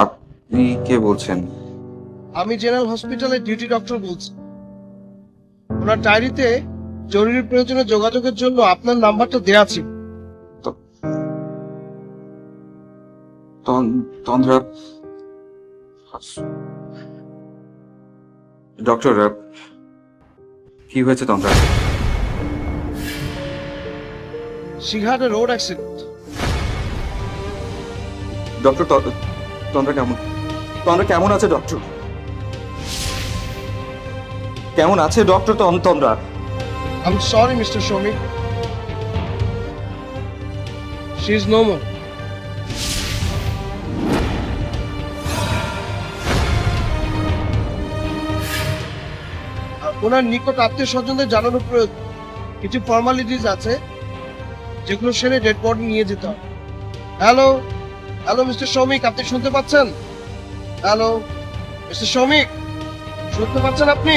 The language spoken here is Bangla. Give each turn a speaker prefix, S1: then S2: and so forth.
S1: আপনি কে বলছেন?
S2: আমি জেনারেল হসপিটালের ডিউটি ডক্টর বলছি। ওনার ডায়েরিতে জরুরি প্রয়োজনে যোগাযোগের জন্য আপনার নাম্বারটা দেয়া ছিল।
S1: তন্দ্রা ডক্টর, কি হয়েছে Tandra?
S2: She had a road accident.
S1: Doctor, Tandra কেমন? তন্দ্রা কেমন আছে ডক্টর? কেমন আছে doctor Tandra?
S2: I'm sorry, Mr. Shomik. She is no more. ওনার নিকট আত্মীয় স্বজনদের জানানোর প্রয়োজন। কিছু ফর্মালিটিস আছে যেগুলো সেরে ডেড বডি নিয়ে যেতে হবে। হ্যালো হ্যালো মিস্টার শৌমিক, আপনি শুনতে পাচ্ছেন? হ্যালো মিস্টার শৌমিক, শুনতে পাচ্ছেন আপনি?